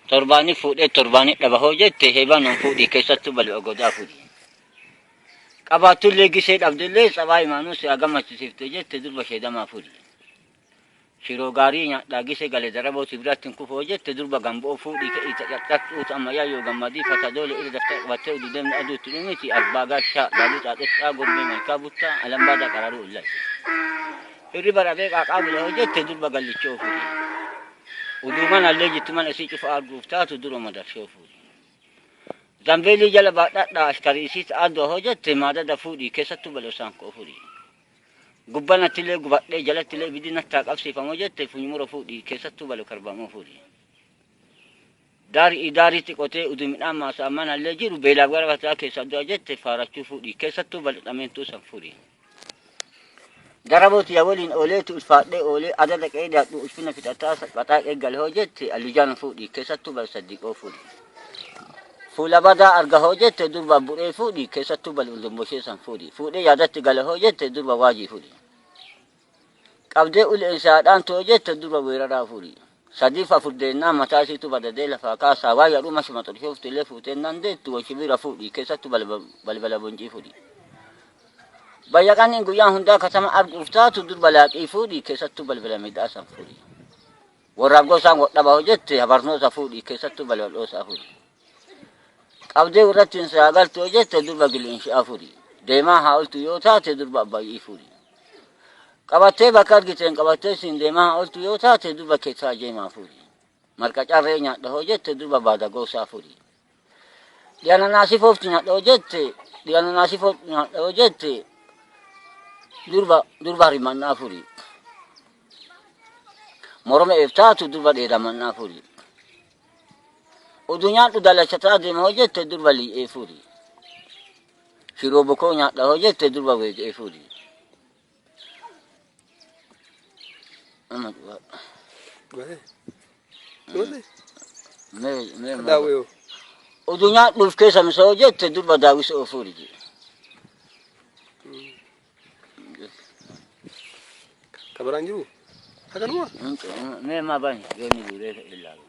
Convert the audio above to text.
torbani fuudhee torbani dhaba hoo jette heebaan on fuudhii keessattuu bal'aa godaa fuudhi. Qabaatullee gisee dhabdullee sabaa imaanuu si agammachisiifte jette durba sheedamaa fuudhi. Shiroo gaarii nyaadhaa gisee galee darabooti biraatti hin kufoo jette durba gamboo fuudhii ka'ii tajaajilatuutu ammayyaa yoo gammadii fatadoole irra daftar qabattee uduu deemna aduutti dhumiti arbaa gaashaa laaluu xaaxessaa gorbee malkaa buttaa alambaadaa qararuu ullaa. Irri barabee qaaqaa bula hoo jette durba gallichoo fuudhi. Uduman allee jittu mana isii cufa arguuf taatu dura madarshoo fuudhi. Zambeelii jala baadhaadhaa ashkariisiis addoo hoo jette maadada fuudhii keessattuu balosaan koo fuudhi. Gubbanattillee gubadhee jalattillee bidinattaa qabsiifamoo jette funyumura fuudhii keessattuu balu karbamoo fuudhi. Daariitti qotee uduu midhaan maasaa manallee jiru beelaaf gara bataa keessa du'a jette faarachuu fuudhii keessattuu balu dhameentuu san fuudhi. Darabooti yaa waliin ooleetu ulfaadhee oolee adada qe'ee daadhuu ulfina fixataa saphataa eeggale hoo jette allijaan fuudhii keessattuu balu saddiqoo fuudhi. Fuula badaa arga hoo jette durba buree fuudhii keessattuu balu uldomboshee san fuudhi. Fuudhee yaadatti gala hoo jette durba waajii fuudhi. Qabdee uleensaadhaan too jette durba weeraraa fuudhi. Sadiif afur deennaa mataa isiitu badadee lafaa kaasaa waa yaadhuu mashuma xorshooftillee fuuteennaan deettu washibira fuudhii keessattuu balbala boncii fuudhi. Bayyaqaan guyyaan hundaa katama arguuf taatu durba laaqii fuudhii keessattuu balbala midhaasan fuudhi. Warraaf gosaan godhaba hoo jette habarnoota fuudhii keessattuu balbaloosaa fuudhi. Qabdee irratti hin saagaltu hoo jette durba giliinshaa fuudhi. Deemaa haa ooltu yoo taate durba abbaayii fuudhi. Qabattee bakka argiteen qabattee siin deemaa haa ooltu yoo taate durba keessaa jeemaa fuudhi. Marqa carree nyaadha hoo jette durba baada goosaa fuudhi. Dhiyaana naasifoofti nyaadha hoo jette durba harimannaa fuudhi. Morma eeftaatu durba dheedamannaa fuudhi. Uduu nyaadhu dalachataa deema hoo jette durba li'ee fuudhi. Shiroo bokoo nyaadha hoo jette durba weeqee fuudhi. Uduu nyaadhuuf keessa misa hoo jette durba daawwisoo fuudhi. Kabaraan jiru? Hakanuma? Mee maa bani yoonni guuree ilaalu.